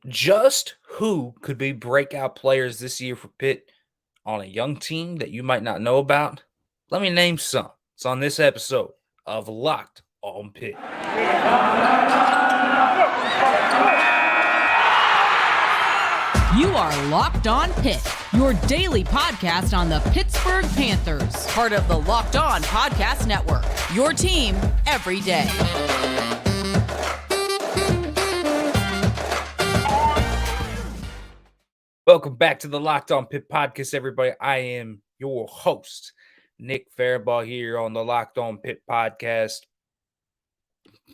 Just who could be breakout players this year for Pitt on a young team that you might not know about? Let me name some. It's on this episode of Locked on Pitt. You are Locked on Pitt, your daily podcast on the Pittsburgh Panthers, part of the Locked On Podcast Network, your team every day. Welcome back to the Locked on Pitt podcast, everybody. I am your host, Nick Fairball, here on the Locked on Pitt podcast.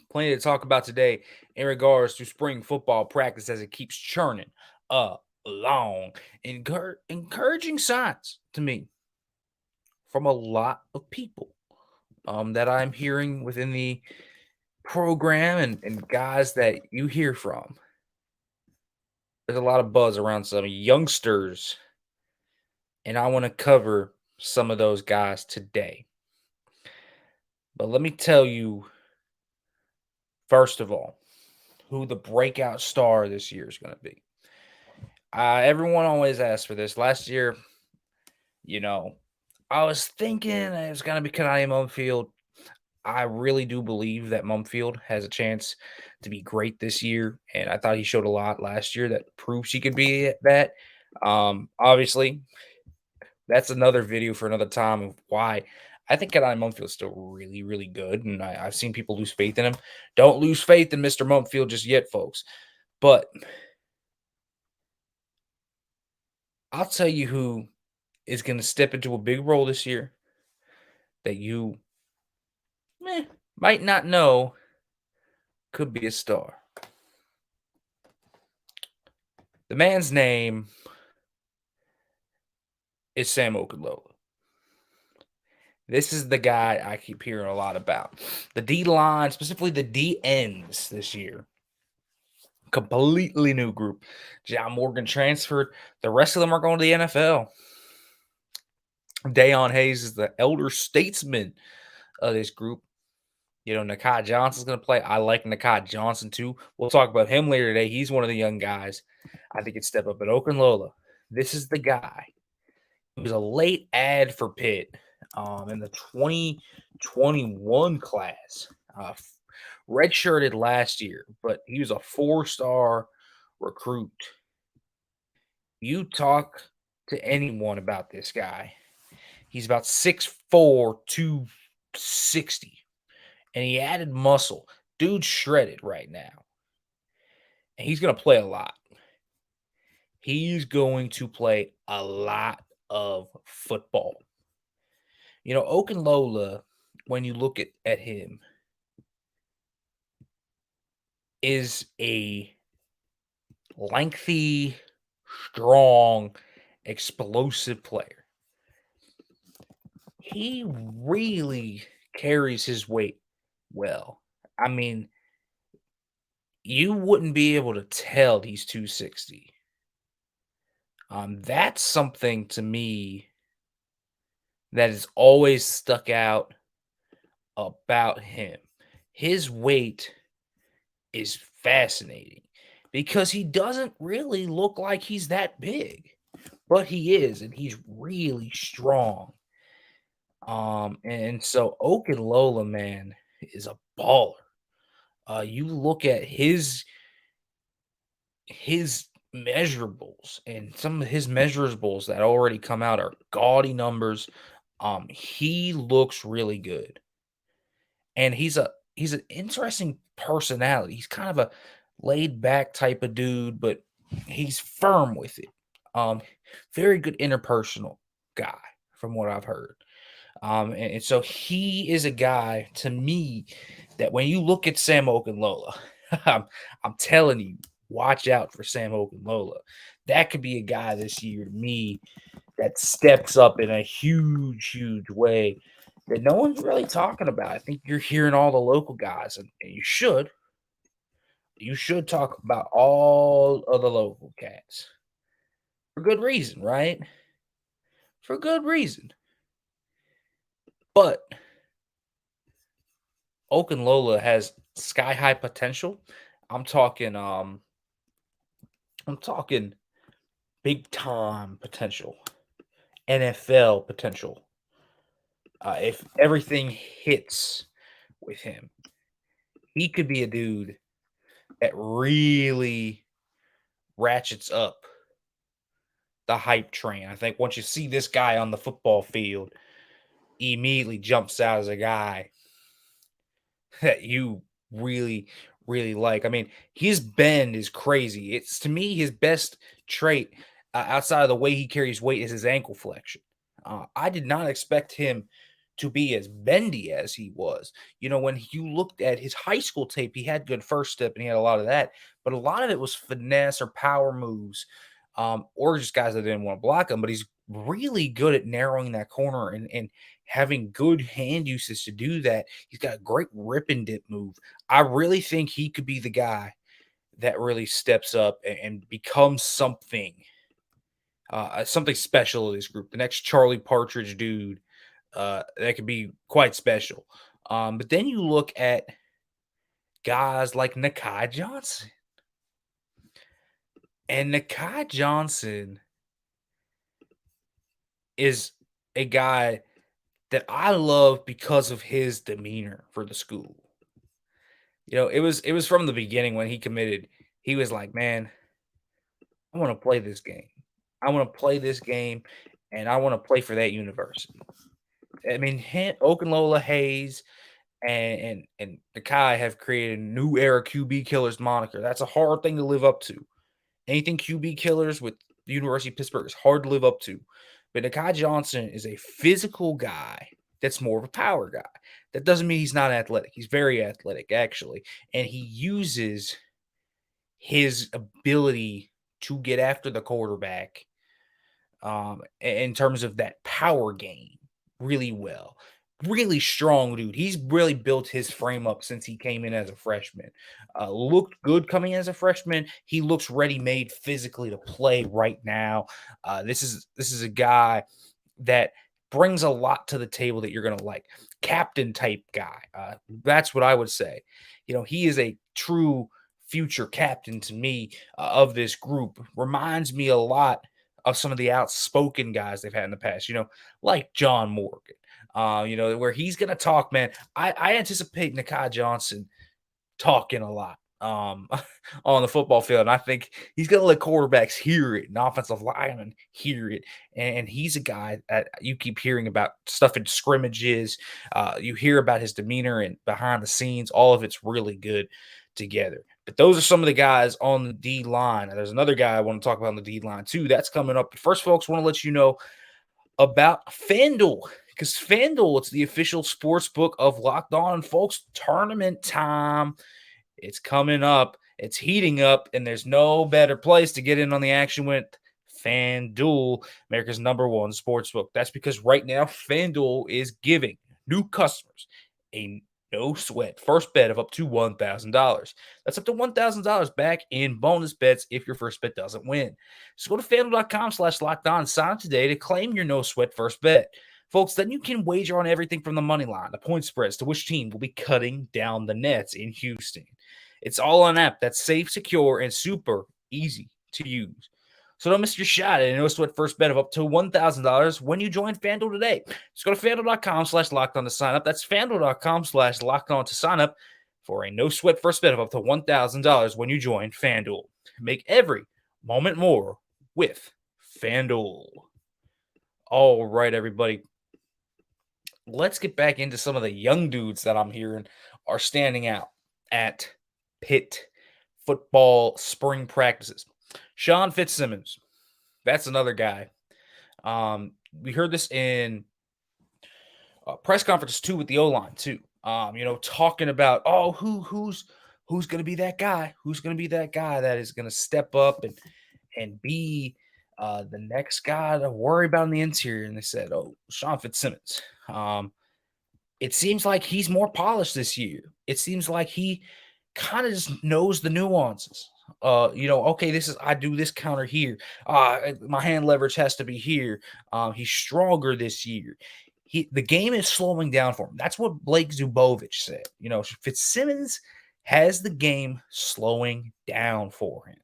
Plenty to talk about today in regards to spring football practice as it keeps churning along. Encouraging signs to me from a lot of people that I'm hearing within the program and guys that you hear from. There's a lot of buzz around some youngsters, and I want to cover some of those guys today. But let me tell you, first of all, who the breakout star this year is going to be. Everyone always asks for this. Last year, I was thinking it was going to be Kanai Mumfield. I really do believe that Mumfield has a chance to be great this year, and I thought he showed a lot last year that proves he could be that. Obviously, that's another video for another time of why I think Kanai Mumfield's still really, really good, and I've seen people lose faith in him. Don't lose faith in Mr. Mumfield just yet, folks. But I'll tell you who is going to step into a big role this year that you might not know could be a star. The man's name is Sam Okinlola. This is the guy I keep hearing a lot about. The D-line, specifically the D-ends this year. Completely new group. John Morgan transferred. The rest of them are going to the NFL. Dayon Hayes is the elder statesman of this group. Nakai Johnson's going to play. I like Nakai Johnson too. We'll talk about him later today. He's one of the young guys I think could step up. But Okinlola, this is the guy who was a late ad for Pitt in the 2021 class. Redshirted last year, but he was a 4-star recruit. You talk to anyone about this guy, he's about 6'4", 260. And he added muscle. Dude's shredded right now. And he's going to play a lot. He's going to play a lot of football. Okinlola, when you look at him, is a lengthy, strong, explosive player. He really carries his weight well. I mean, you wouldn't be able to tell he's 260. That's something to me that has always stuck out about him. His weight is fascinating because he doesn't really look like he's that big, but he is, and he's really strong. And so Okinlola, man, is a baller. You look at his measurables, and some of his measurables that already come out are gaudy numbers. He looks really good, and he's an interesting personality. He's kind of a laid back type of dude, but he's firm with it. Very good interpersonal guy, from what I've heard. And so he is a guy to me that when you look at Sam Okinlola, I'm telling you, watch out for Sam Okinlola. That could be a guy this year to me that steps up in a huge, huge way that no one's really talking about. I think you're hearing all the local guys, and you should. You should talk about all of the local cats. For good reason, right? For good reason. But Okinlola has sky high potential. I'm talking I'm talking big time potential, NFL potential. If everything hits with him, he could be a dude that really ratchets up the hype train. I think once you see this guy on the football field, he immediately jumps out as a guy that you really, really like. I mean, his bend is crazy. It's to me his best trait outside of the way he carries weight is his ankle flexion. I did not expect him to be as bendy as he was. You know, when you looked at his high school tape, he had good first step and he had a lot of that, but a lot of it was finesse or power moves, or just guys that didn't want to block him. But he's really good at narrowing that corner and having good hand usage to do that. He's got a great rip and dip move. I really think he could be the guy that really steps up and becomes something special in this group. The next Charlie Partridge dude that could be quite special. But then you look at guys like Nakai Johnson. And Nakai Johnson is a guy that I love because of his demeanor for the school. You know, it was from the beginning when he committed. He was like, "Man, I want to play this game. I want to play this game, and I want to play for that university." I mean, Okinlola, Hayes, and Nakai have created a new era QB killers moniker. That's a hard thing to live up to. Anything QB killers with the University of Pittsburgh is hard to live up to. But Nakai Johnson is a physical guy that's more of a power guy. That doesn't mean he's not athletic. He's very athletic, actually. And he uses his ability to get after the quarterback in terms of that power game really well. Really strong dude. He's really built his frame up since he came in as a freshman. Looked good coming in as a freshman. He looks ready made physically to play right now. This is a guy that brings a lot to the table that you're going to like. Captain type guy. That's what I would say. You know, he is a true future captain to me of this group. Reminds me a lot of some of the outspoken guys they've had in the past, like John Morgan, where he's going to talk, man. I anticipate Nakai Johnson talking a lot on the football field. And I think he's going to let quarterbacks hear it and offensive linemen hear it. And he's a guy that you keep hearing about stuff in scrimmages. You hear about his demeanor and behind the scenes. All of it's really good together. But those are some of the guys on the D line. There's another guy I want to talk about on the D line too. That's coming up. But first, folks, want to let you know about FanDuel, because FanDuel, it's the official sports book of Locked On. And folks, tournament time. It's coming up. It's heating up, and there's no better place to get in on the action with FanDuel, America's #1 sportsbook. That's because right now FanDuel is giving new customers a no sweat first bet of up to $1,000. That's up to $1,000 back in bonus bets if your first bet doesn't win. So go to FanDuel.com/lockedon, sign up today to claim your no sweat first bet. Folks, then you can wager on everything from the money line, the point spreads, to which team will be cutting down the nets in Houston. It's all on an app that's safe, secure, and super easy to use. So don't miss your shot at a no sweat first bet of up to $1,000 when you join FanDuel today. Just go to FanDuel.com/lockedon to sign up. That's FanDuel.com/lockedon to sign up for a no sweat first bet of up to $1,000 when you join FanDuel. Make every moment more with FanDuel. All right, everybody. Let's get back into some of the young dudes that I'm hearing are standing out at Pitt football spring practices. Sean Fitzsimmons, that's another guy. We heard this in press conferences too with the O-line too. Talking about who's going to be that guy? Who's going to be that guy that is going to step up and be the next guy to worry about in the interior? And they said, Sean Fitzsimmons. It seems like he's more polished this year. It seems like he kind of just knows the nuances. Okay, I do this counter here. My hand leverage has to be here. He's stronger this year. The game is slowing down for him. That's what Blake Zubovich said. Fitzsimmons has the game slowing down for him.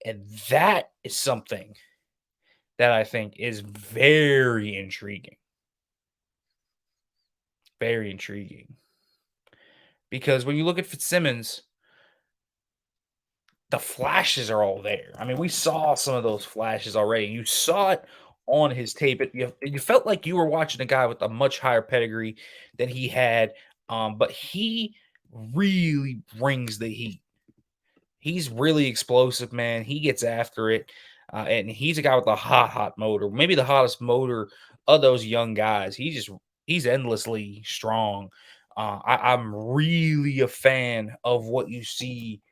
And that is something that I think is very intriguing. Very intriguing. Because when you look at Fitzsimmons, the flashes are all there. I mean, we saw some of those flashes already. You saw it on his tape. You felt like you were watching a guy with a much higher pedigree than he had. But he really brings the heat. He's really explosive, man. He gets after it. And he's a guy with a hot motor. Maybe the hottest motor of those young guys. He's endlessly strong. I'm really a fan of what you see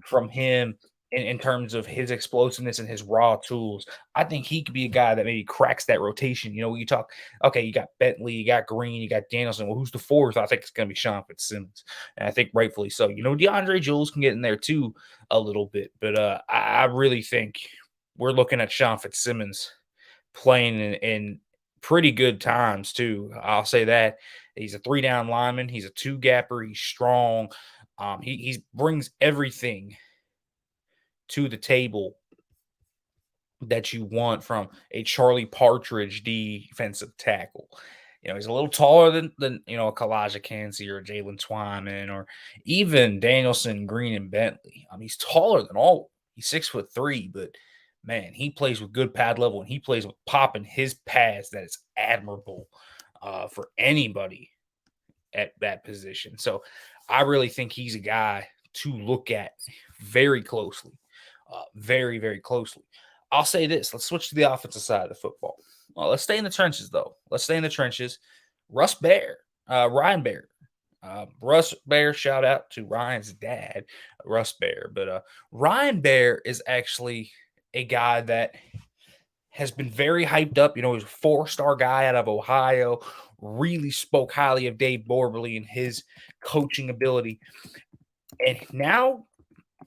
from him in terms of his explosiveness and his raw tools. I think he could be a guy that maybe cracks that rotation. You know, you talk, okay, you got Bentley, you got Green, you got Danielson. Well, who's the fourth? I think it's going to be Sean Fitzsimmons. And I think rightfully so. You know, DeAndre Jules can get in there too a little bit. But I really think we're looking at Sean Fitzsimmons playing in pretty good times too. I'll say that. He's a 3-down lineman. He's a 2-gapper. He's strong. He brings everything to the table that you want from a Charlie Partridge defensive tackle. You know, he's a little taller than a Kalijah Kancey or Jalen Twyman or even Danielson, Green, and Bentley. He's taller than all. He's 6'3", but man, he plays with good pad level and he plays with popping his pads that is admirable for anybody at that position. So I really think he's a guy to look at very closely, very, very closely. I'll say this. Let's switch to the offensive side of the football. Well, let's stay in the trenches, though. Let's stay in the trenches. Ryan Bair. Russ Bair, shout out to Ryan's dad, Russ Bair. But Ryan Bair is actually a guy that has been very hyped up. You know, he's a 4-star guy out of Ohio, really spoke highly of Dave Borberly and his coaching ability. And now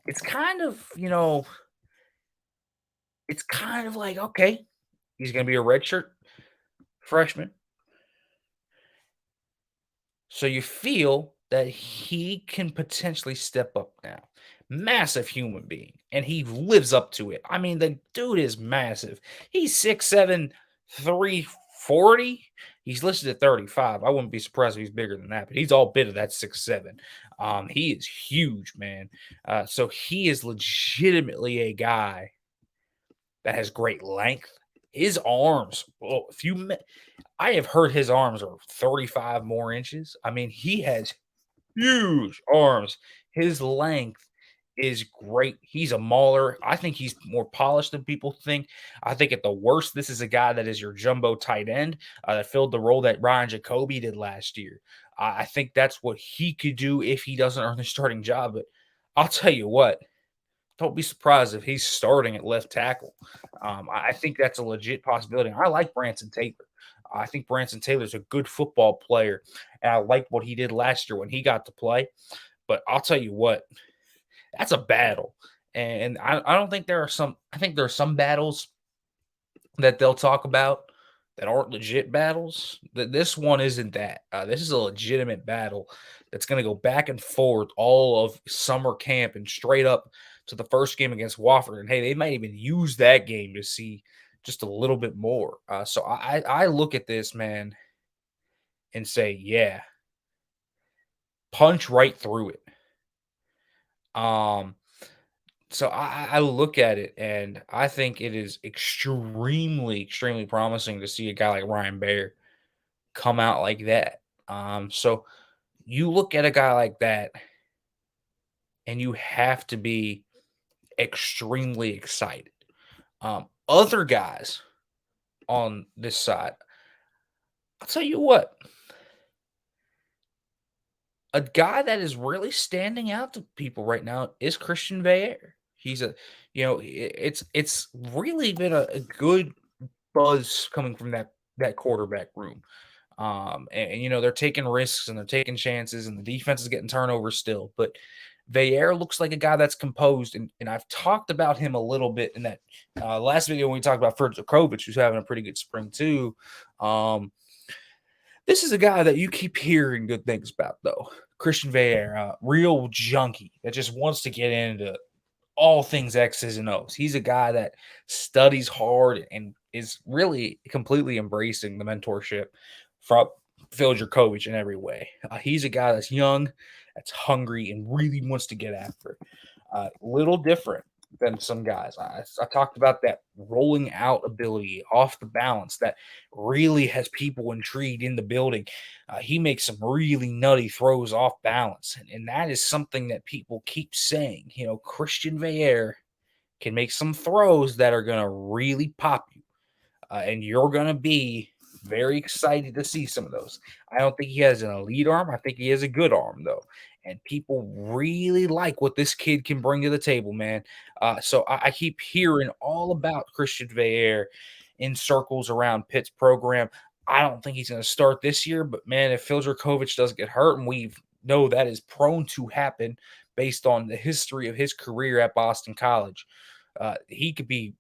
it's kind of, it's kind of like, okay, he's going to be a redshirt freshman. So you feel that he can potentially step up now. Massive human being, and he lives up to it. I mean, the dude is massive. He's 6'7", 340. He's listed at 35. I wouldn't be surprised if he's bigger than that, but he's all bit of that 6'7". He is huge, man. So he is legitimately a guy that has great length. His arms, I have heard his arms are 35 more inches. I mean, he has huge arms. His length is great. He's a mauler. I think he's more polished than people think. I think at the worst, this is a guy that is your jumbo tight end that filled the role that Ryan Jacoby did last year. I think that's what he could do if he doesn't earn the starting job. But I'll tell you what, don't be surprised if he's starting at left tackle. I think that's a legit possibility. I like Branson Taylor. I think Branson Taylor's a good football player, and I like what he did last year when he got to play. But I'll tell you what, that's a battle. And I don't think there are some – I think there are some battles that they'll talk about that aren't legit battles. This one isn't that. This is a legitimate battle that's going to go back and forth all of summer camp and straight up to the first game against Wofford. And, hey, they might even use that game to see just a little bit more. So I look at this, man, and say, yeah, punch right through it. So I look at it, and I think it is extremely, extremely promising to see a guy like Ryan Bair come out like that. So you look at a guy like that, and you have to be extremely excited. Other guys on this side, I'll tell you what, a guy that is really standing out to people right now is Christian Veir. He's it's really been a good buzz coming from that quarterback room. And they're taking risks and they're taking chances, and the defense is getting turnovers still. But Veir looks like a guy that's composed, and I've talked about him a little bit in that last video when we talked about Ferd Zukovich, who's having a pretty good spring too. This is a guy that you keep hearing good things about, though. Christian Veir, real junkie that just wants to get into all things X's and O's. He's a guy that studies hard and is really completely embracing the mentorship from Phil Dracovic in every way. He's a guy that's young, that's hungry, and really wants to get after it. Little different than some guys. I talked about that rolling out ability off the balance that really has people intrigued in the building. He makes some really nutty throws off balance, and that is something that people keep saying. You know, Christian Veir can make some throws that are going to really pop you, and you're going to be very excited to see some of those. I don't think he has an elite arm. I think he has a good arm, though. And people really like what this kid can bring to the table, man. So I keep hearing all about Christian Veir in circles around Pitt's program. I don't think he's going to start this year, but man, if Phil Dracovic does get hurt, and we know that is prone to happen based on the history of his career at Boston College, he could be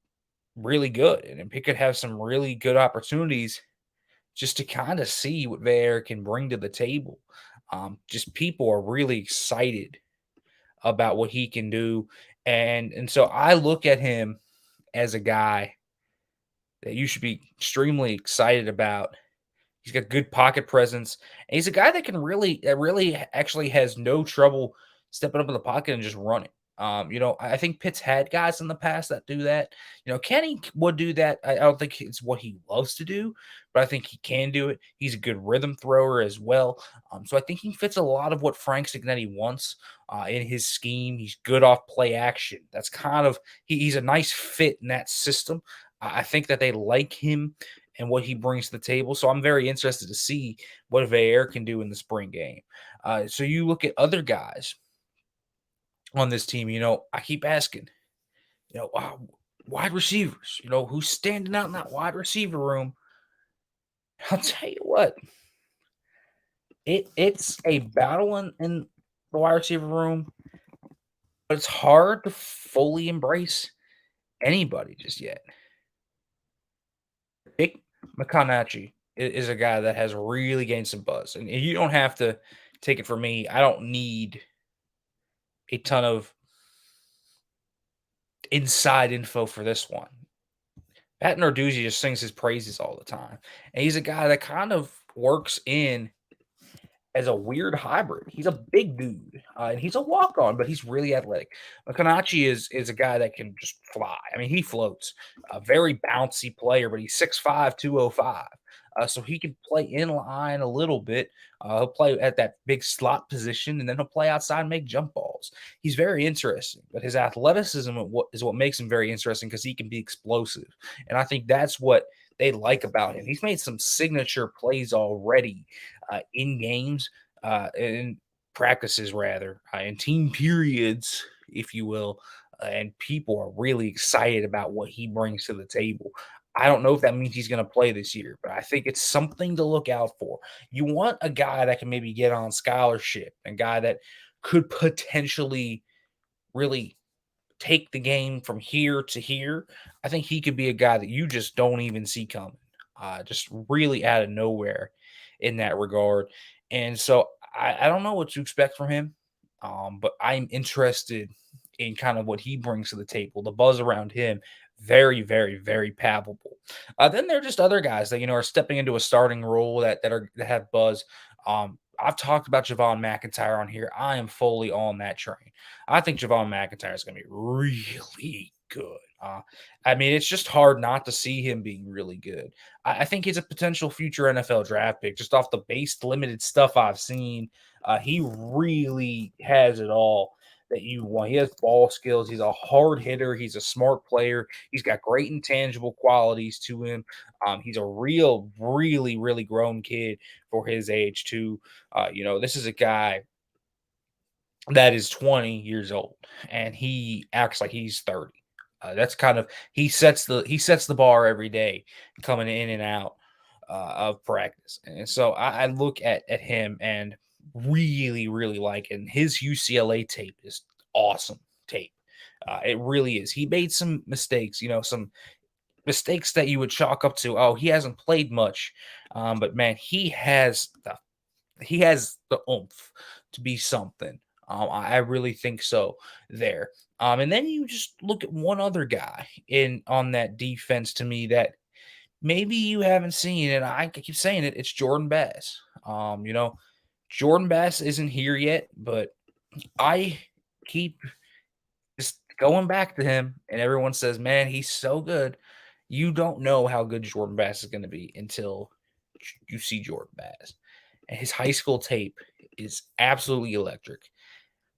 really good, and he could have some really good opportunities just to kind of see what Veir can bring to the table. Just people are really excited about what he can do, and so I look at him as a guy that you should be extremely excited about. He's got good pocket presence, and he's a guy that can really actually has no trouble stepping up in the pocket and just running. You know, I think Pitt's had guys in the past that do that. You know, Kenny would do that. I don't think it's what he loves to do, but I think he can do it. He's a good rhythm thrower as well. So I think he fits a lot of what Frank Signetti wants in his scheme. He's good off play action. That's kind of he's a nice fit in that system. I think that they like him and what he brings to the table. So I'm very interested to see what Veir can do in the spring game. So you look at other guys on this team, you know, I keep asking, you know, wide receivers, you know, who's standing out in that wide receiver room? I'll tell you what, it's a battle in the wide receiver room, but it's hard to fully embrace anybody just yet. Nick McConaughey is a guy that has really gained some buzz, and you don't have to take it from me. I don't need a ton of inside info for this one. Pat Narduzzi just sings his praises all the time, and he's a guy that kind of works in as a weird hybrid. He's a big dude, and he's a walk on, but he's really athletic. Kanachi is a guy that can just fly. I mean, he floats. A very bouncy player, but he's 6'5", 205. So he can play in line a little bit. He'll play at that big slot position, and then he'll play outside and make jump balls. He's very interesting, but his athleticism is what makes him very interesting because he can be explosive. And I think that's what they like about him. He's made some signature plays already in games, in practices rather, in team periods, if you will. And people are really excited about what he brings to the table. I don't know if that means he's going to play this year, but I think it's something to look out for. You want a guy that can maybe get on scholarship, a guy that could potentially really take the game from here to here. I think he could be a guy that you just don't even see coming, just really out of nowhere in that regard. And so I don't know what to expect from him, but I'm interested in kind of what he brings to the table. The buzz around him, very, very, very palpable. Then there are just other guys that are stepping into a starting role that have buzz. I've talked about Javon McIntyre on here. I am fully on that train. I think Javon McIntyre is going to be really good. I mean, it's just hard not to see him being really good. I think he's a potential future NFL draft pick just off the base limited stuff I've seen. He really has it all that you want. He has ball skills. He's a hard hitter. He's a smart player. He's got great intangible qualities to him. He's a really, really grown kid for his age, too. This is a guy that is 20 years old and he acts like he's 30. That's kind of he sets the bar every day coming in and out of practice. And so I look at him and really, really like it. And his UCLA tape is awesome tape. It really is. He made some mistakes, some mistakes that you would chalk up to, oh, he hasn't played much. But man, he has the oomph to be something. I really think so there. And then you just look at one other guy in on that defense to me that maybe you haven't seen, and I keep saying it. It's Jordan Bass. Jordan Bass isn't here yet, but I keep just going back to him, and everyone says, "Man, he's so good." You don't know how good Jordan Bass is going to be until you see Jordan Bass. And his high school tape is absolutely electric.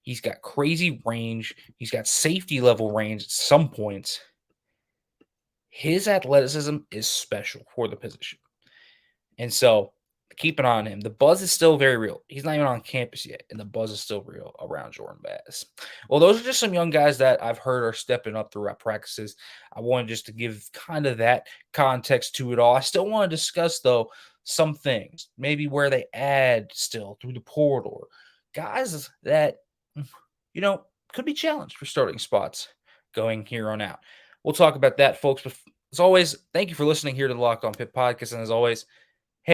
He's got crazy range. He's got safety level range at some points. His athleticism is special for the position. And so keep an eye on him. The buzz is still very real. He's not even on campus yet, and the buzz is still real around Jordan Bass. Well, those are just some young guys that I've heard are stepping up throughout practices. I wanted just to give kind of that context to it all. I still want to discuss, though, some things, maybe where they add still through the portal, guys that, you know, could be challenged for starting spots going here on out. We'll talk about that, folks. But as always, thank you for listening here to the Locked On Pitt podcast. And as always,